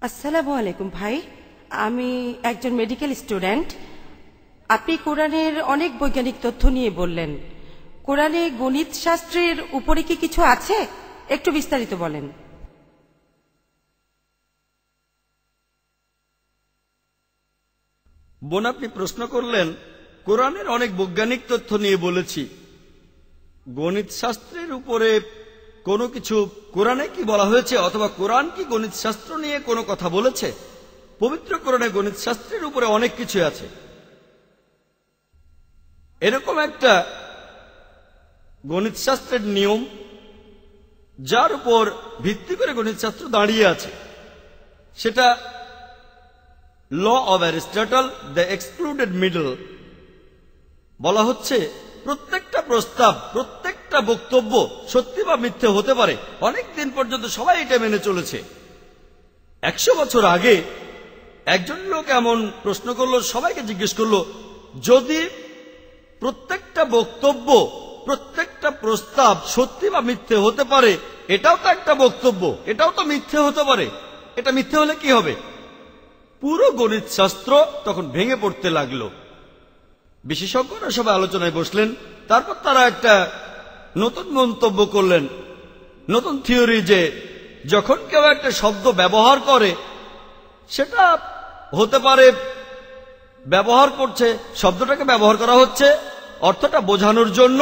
আসসালামু আলাইকুম ভাই, আমি একজন মেডিকেল স্টুডেন্ট। আপনি কোরআনের অনেক বৈজ্ঞানিক তথ্য নিয়ে বললেন, কোরআনে গণিত শাস্ত্রের উপরে কি কিছু আছে? একটু বিস্তারিত বলেন। বোন, আপনি প্রশ্ন করলেন কোরআনের অনেক বৈজ্ঞানিক তথ্য নিয়ে বলেছি, গণিত শাস্ত্রের উপরে কোনো কিছু কোরআনে কি বলা হয়েছে, অথবা কোরআন কি গণিত শাস্ত্র নিয়ে কোনো কথা বলেছে? পবিত্র কোরআনে গণিত শাস্ত্রের উপরে অনেক কিছু আছে। এরকম একটা গণিত শাস্ত্রের নিয়ম যার উপর ভিত্তি করে গণিত শাস্ত্র দাঁড়িয়ে আছে, সেটা law of Aristotle, the excluded middle. বলা হচ্ছে প্রত্যেকটা প্রস্তাব, প্রত্যেকটা বক্তব্য সত্যি বা মিথ্যে হতে পারে। অনেক দিন পর্যন্ত সবাই এটা মেনে চলেছে। 100 বছর আগে একজন লোক এমন প্রশ্ন করলো, সবাইকে জিজ্ঞেস করলো, যদি প্রত্যেকটা বক্তব্য, প্রত্যেকটা প্রস্তাব সত্যি বা মিথ্যে হতে পারে, এটাও তো একটা বক্তব্য, এটাও তো মিথ্যে হতে পারে, এটা মিথ্যে হলে কি হবে? পুরো গণিত শাস্ত্র তখন ভেঙে পড়তে লাগলো। বিশেষজ্ঞরা সবাই আলোচনায় বসলেন, তারপর তারা একটা নতুন মন্তব্য করলেন, নতুন থিওরি, যে যখন কেউ একটা শব্দ ব্যবহার করে, সেটা হতে পারে ব্যবহার করছে, শব্দটাকে ব্যবহার করা হচ্ছে অর্থটা বোঝানোর জন্য,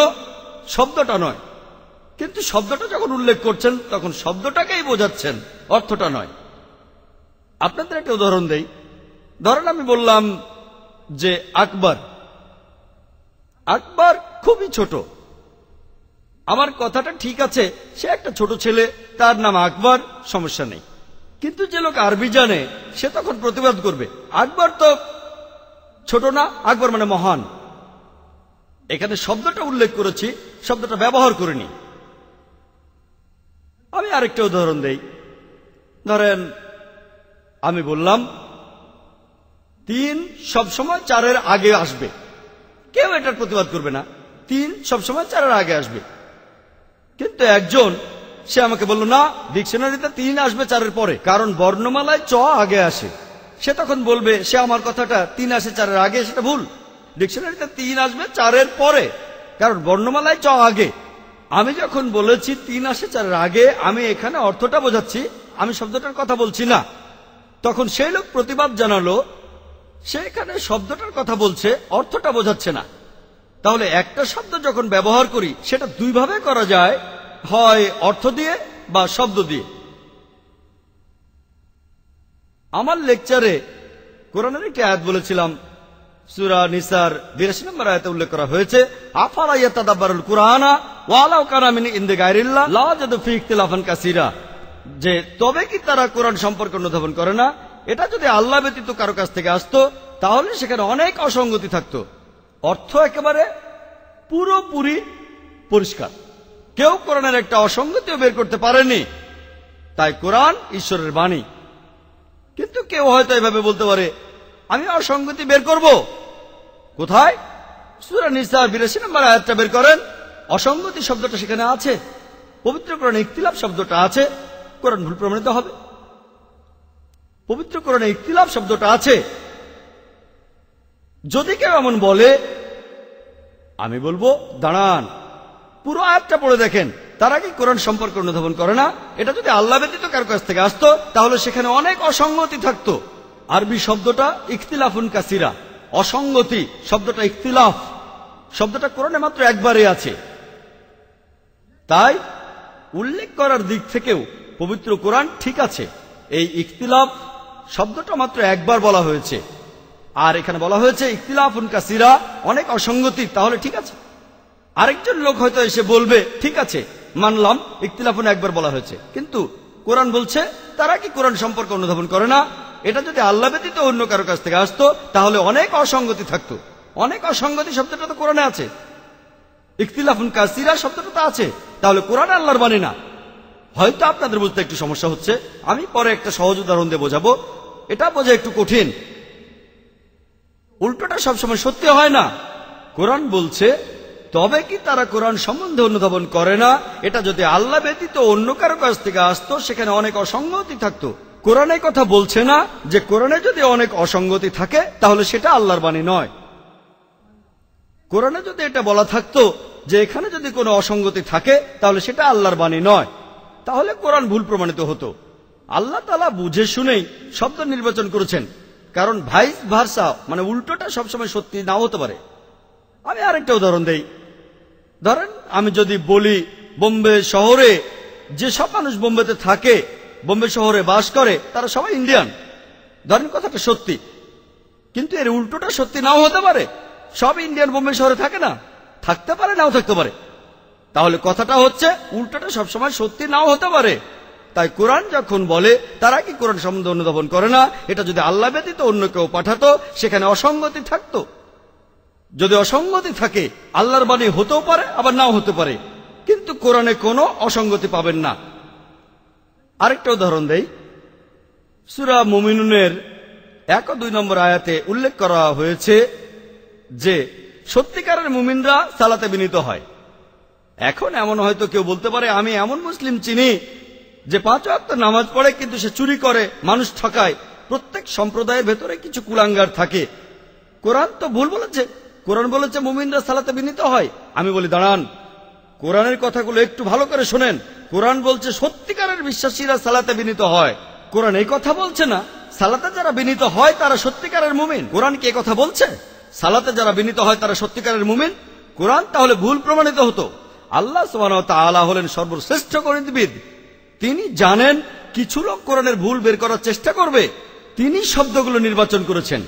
শব্দটা নয়। কিন্তু শব্দটা যখন উল্লেখ করছেন তখন শব্দটাকেই বোঝাচ্ছেন, অর্থটা নয়। আপনাদের একটা উদাহরণ দেই। ধরেন আমি বললাম যে আকবর আকবর খুবই ছোট। আমার কথাটা ঠিক আছে, সে একটা ছোট ছেলে, তার নাম আকবর, সমস্যা নেই। কিন্তু যে লোক আরবি জানে সে তখন প্রতিবাদ করবে, আকবর তো ছোট না, আকবর মানে মহান। এখানে শব্দটা উল্লেখ করেছি, শব্দটা ব্যবহার করিনি। আমি আরেকটা উদাহরণ দেই। ধরেন আমি বললাম 3 সবসময় 4-এর আগে আসবে। কেউ এটার প্রতিবাদ করবে না, 3 সবসময় 4-এর আগে আসবে। কিন্তু একজন সে আমাকে বলল, না, ডিকশনারিতে 3 আসবে 4-এর পরে, কারণ বর্ণমালায় চ আগে আসে। সে তখন বলবে, সে আমার কথাটা 3 আসে 4-এর আগে, সেটা ভুল। ডিকশনারিতে 3 আসবে 4-এর পরে, কারণ বর্ণমালায় চ আগে। আমি যখন বলেছি 3 আসে 4-এর আগে, আমি এখানে অর্থটা বোঝাচ্ছি, আমি শব্দটার কথা বলছি না। তখন সেই লোক প্রতিবাদ জানালো, সে এখানে শব্দটার কথা বলছে, অর্থটা বোঝাচ্ছে না। তাহলে একটা শব্দ যখন ব্যবহার করি সেটা দুইভাবে করা যায়, হয় অর্থ দিয়ে বা শব্দ দিয়ে। আমার লেকচারে কোরআনের একটি আয়াত বলেছিলাম, সূরা নিসার 82 নম্বর আয়াতে উল্লেখ করা হয়েছে, আফালা ইয়াতাদাব্বারুল কুরআনা ওয়ালাউ কানা মিন ইনদি গায়রিল্লাহ লাওয়াজাদু ফী ইখতিলাফান কাসীরা, যে তবে কি তারা কোরআন সম্পর্কে অনুধাবন করে না, এটা যদি আল্লাহ ব্যতীত কারো কাছ থেকে আসতো তাহলে সেখানে অনেক অসঙ্গতি থাকতো। অর্থ একেবারে পুরোপুরি পরিষ্কার, কেউ কোরআনের একটা অসঙ্গতিও বের করতে পারেনি। তাই কোরআন ঈশ্বরের বাণী। কিন্তু কেউ হয়তো এভাবে বলতে পারে, আমি অসঙ্গতি বের করব কোথায়? সূরা নিসা 82 নম্বর আয়াতটা বের করেন, অসঙ্গতি শব্দটা সেখানে আছে, পবিত্র কোরআনে ইখতিলাফ শব্দটা আছে, কোরআন ভুল প্রমাণিত হবে। পবিত্র কোরআনে ইখতিলাফ শব্দটা আছে। যদি কেউ এমন বলে, আমি বলবো, দাঁড়ান, পুরো আয়াতটা পড়ে দেখেন, তারা কি কোরআন সম্পর্কে অনুধাবন করে না? এটা যদি আল্লাহ ব্যতীত কারো কাছ থেকে আসতো তাহলে সেখানে অনেক অসঙ্গতি থাকতো। আরবি শব্দটা ইখতিলাফুন কাসীরা, অসঙ্গতি শব্দটা ইখতিলাফ শব্দটা কোরআনে মাত্র একবারই আছে। তাই উল্লেখ করার দিক থেকেও পবিত্র কোরআন ঠিক আছে। এই ইখতিলাফ শব্দটা মাত্র একবার বলা হয়েছে, আর এখানে বলা হয়েছে ইখতিলাফুন কাসীরা, অনেক অসঙ্গতি, তাহলে ঠিক আছে। আরেকজন লোক হয়তো এসে বলবে, ঠিক আছে, মানলাম ইখতিলাফুন একবার বলা হয়েছে, কিন্তু কোরআন বলছে তারা কি কোরআন সম্পর্কে অনুধাবন করে না? এটা যদি আল্লাহ ব্যতীত অন্য কারো কাছ থেকে আসতো তাহলে অনেক অসঙ্গতি থাকতো। অনেক অসঙ্গতি শব্দটা তো কোরআনে আছে, ইখতিলাফুন কাসীরা শব্দটা তো আছে, তাহলে কোরআন আল্লাহর বাণী না। হয়তো আপনাদের বুঝতে একটু সমস্যা হচ্ছে, আমি পরে একটা সহজ উদাহরণ দিয়ে বোঝাবো। এটা বোঝা একটু কঠিন। উল্টোটা সবসময় সত্যি হয় না। কোরআন বলছে, তবে কি তারা কোরআন সম্বন্ধে অনুধাবন করে না? এটা যদি আল্লাহ ব্যতীত অন্য কারো কাছ থেকে আসতো সেখানে অনেক অসঙ্গতি থাকতো। কোরআনে কথা বলছে না যে কোরআনে যদি অনেক অসঙ্গতি থাকে তাহলে সেটা আল্লাহর বাণী নয়। কোরআনে যদি এটা বলা থাকতো যে এখানে যদি কোনো অসঙ্গতি থাকে তাহলে সেটা আল্লাহর বাণী নয়, তাহলে কোরআন ভুল প্রমাণিত হতো। আল্লাহ তাআলা বুঝে শুনেই শব্দ নির্বাচন করেছেন, কারণ ভাইস ভার্সা মানে উল্টোটা সবসময় সত্যি নাও হতে পারে। আমি আরেকটা উদাহরণ দেই। ধরেন আমি যদি বলি বোম্বে শহরে যেসব মানুষ বোম্বেতে থাকে, বোম্বে শহরে বাস করে, তারা সবাই ইন্ডিয়ান। ধরেন কথাটা সত্যি, কিন্তু এর উল্টোটা সত্যি নাও হতে পারে। সব ইন্ডিয়ান বোম্বে শহরে থাকে না, থাকতে পারে নাও থাকতে পারে। তাহলে কথাটা হচ্ছে উল্টোটা সবসময় সত্যি নাও হতে পারে। তাই কোরআন যখন বলে তারা কি কোরআন সম্বন্ধে অনুধাবন করে না, এটা যদি আল্লাহ ব্যতীত অন্য কেউ পাঠাতো সেখানে অসঙ্গতি থাকতো। যদি অসঙ্গতি থাকে আল্লাহর বাণী হতেও পারে আবার নাও হতে পারে, কিন্তু কোরআনে কোনো অসঙ্গতি পাবেন না। আরেকটা উদাহরণ দেই। সূরা মুমিনুনের 1 ও 2 নম্বর আয়াতে উল্লেখ করা হয়েছে যে সত্যিকারের মুমিনরা সালাতে বিনীত হয়। এখন এমন হয়তো কেউ বলতে পারে, আমি এমন মুসলিম চিনি যে 5 ওয়াক্ত নামাজ পড়ে কিন্তু সে চুরি করে, মানুষ ঠকায়। প্রত্যেক সম্প্রদায়ের ভেতরে কিছু কুলাঙ্গার থাকে। কোরআন তো ভুল বলেছে, কোরআন বলেছে মুমিনরা সালাতে বিনীত হয়। আমি বলি দাঁড়ান, কোরআনের কথাগুলো একটু ভালো করে শোনেন। কোরআন বলছে সত্যিকারের বিশ্বাসীরা সালাতে বিনীত হয়। কোরআন এই কথা বলছে না সালাতে যারা বিনীত হয় তারা সত্যিকারের মুমিন। কোরআন কি এই কথা বলছে সালাতে যারা বিনীত হয় তারা সত্যিকারের মুমিন? কোরআন তাহলে ভুল প্রমাণিত হতো। আল্লাহ সুবহানাহু ওয়া তাআলা হলেন সর্বশ্রেষ্ঠ গণিতবিদ। তিনি জানেন কিছু লোক কোরআনের ভুল বের করার চেষ্টা করবে, তিনি শব্দগুলো নির্বাচন করেছেন।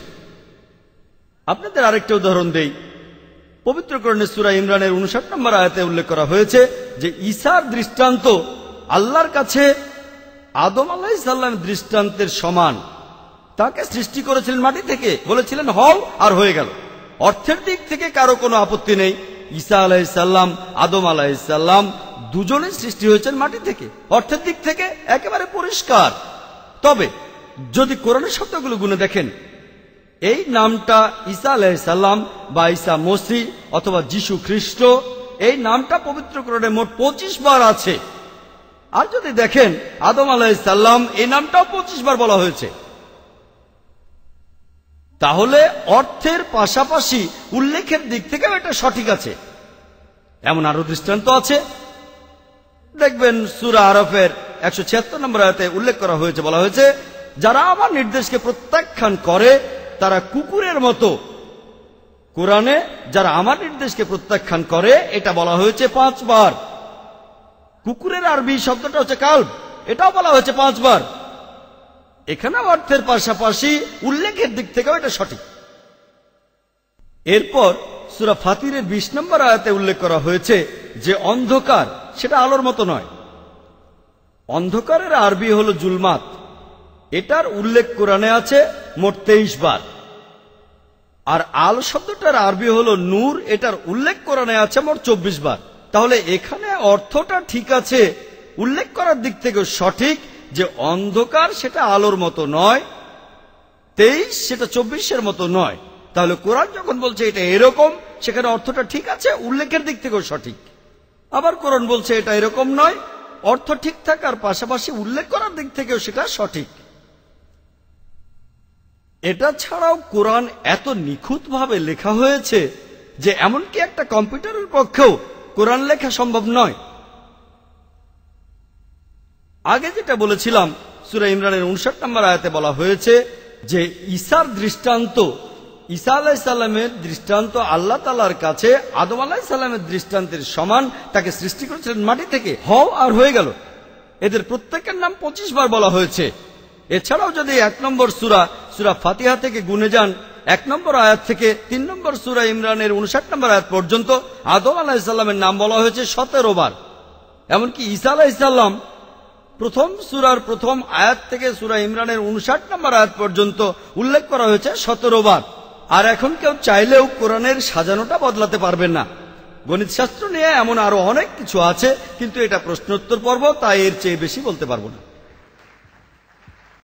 আপনাদের আরেকটা উদাহরণ দেই। পবিত্র কোরআনের সূরা ইমরানের 59 নম্বর আয়াতে উল্লেখ করা হয়েছে যে ঈসার দৃষ্টান্ত আল্লাহর কাছে আদম আলাইহিস সালামের দৃষ্টান্তের সমান। তাকে সৃষ্টি করেছিলেন মাটি থেকে, বলেছিলেন হও, আর হয়ে গেল। অর্থের দিক থেকে কারো কোনো আপত্তি নেই। ঈসা আলাইহিস সালাম, আদম আলাইহিস সালাম দুজনেই সৃষ্টি হয়েছেন মাটি থেকে। অর্থের দিক থেকে একেবারে পরিষ্কার। তবে যদি কোরআনের শব্দগুলো গুনে দেখেন, এই নামটা ঈসা আলাইহিস সালাম বা ঈসা মসিহ অথবা যিশু খ্রিস্ট, এই নামটা পবিত্র কোরআনে মোট 25 বার আছে। আর যদি দেখেন আদম আলাইহিস সালাম, এই নামটাও 25 বার বলা হয়েছে। তাহলে অর্থের পাশাপাশি উল্লেখের দিক থেকেও এটা সঠিক আছে। এমন আরো দৃষ্টান্ত আছে। দেখবেন সূরা আরাফের 176 নম্বর আয়াতে উল্লেখ করা হয়েছে, বলা হয়েছে যারা আমার নির্দেশকে প্রত্যাখ্যান করে তারা কুকুরের মতো। কোরআনে যারা আমার নির্দেশকে প্রত্যাখ্যান করে এটা বলা হয়েছে 5 বার। কুকুরের আরবি শব্দটা হচ্ছে কালব, এটাও বলা হয়েছে 5 বার। এখানে অর্থের পাশাপাশি উল্লেখের দিক থেকেও এটা সঠিক। এরপর সূরা ফাতিরের 20 নম্বর আয়াতে উল্লেখ করা হয়েছে যে অন্ধকার সেটা আলোর মতো নয়। অন্ধকারের আরবি হলো জুলমাত। এটার উল্লেখ কোরআনে আছে মোট 23 বার। আর আলো শব্দটার আরবি হলো নূর, এটার উল্লেখ কোরআনে আছে মোট 24 বার। তাহলে এখানে অর্থটা ঠিক আছে, উল্লেখ করার দিক থেকে সঠিক যে অন্ধকার সেটা আলোর মতো নয়, 23 সেটা 24-এর মতো নয়। তাহলে কোরআন যখন বলছে এটা এরকম, সেখানে অর্থটা ঠিক আছে, উল্লেখের দিক থেকেও সঠিক। আবার কোরআন বলছে এটা এরকম নয়, অর্থ ঠিক থাকার পাশাপাশি উল্লেখ করার দিক থেকেও সেটা সঠিক। এটা ছাড়াও কোরআন এত নিখুঁতভাবে লেখা হয়েছে যে এমনকি একটা কম্পিউটারের পক্ষেও কোরআন লেখা সম্ভব নয়। আগে যেটা বলেছিলাম, সূরা ইমরানের 59 নম্বর আয়াতে বলা হয়েছে যে ঈসার দৃষ্টান্ত, ঈসা আলাইহিস সালামের দৃষ্টান্ত আল্লাহ তাআলার কাছে আদম আলাইহিস সালামের দৃষ্টান্তের সমান। তাকে সৃষ্টি করেছিলেন মাটি থেকে, হও আর হয়ে গেল। এদের প্রত্যেকের নাম 25 বার বলা হয়েছে। এছাড়াও যদি 1 নম্বর সূরা ফাতিহা থেকে গুনে যান, 1 নম্বর আয়াত থেকে 3 নম্বর সূরা ইমরানের 59 নম্বর আয়াত পর্যন্ত আদম আলাইহিস সালামের নাম বলা হয়েছে 17 বার। এমনকি ঈসা আলাইহিস সালাম প্রথম সূরার প্রথম আয়াত থেকে সূরা ইমরানের 59 নম্বর আয়াত পর্যন্ত উল্লেখ করা হয়েছে 17 বার। আর এখন কেউ চাইলেও কোরআনের সাজানোটা বদলাতে পারবেন না। গণিত শাস্ত্র নিয়ে এমন আরো অনেক কিছু আছে, কিন্তু এটা প্রশ্নোত্তর পর্ব, তাই এর চেয়ে বেশি বলতে পারবো না।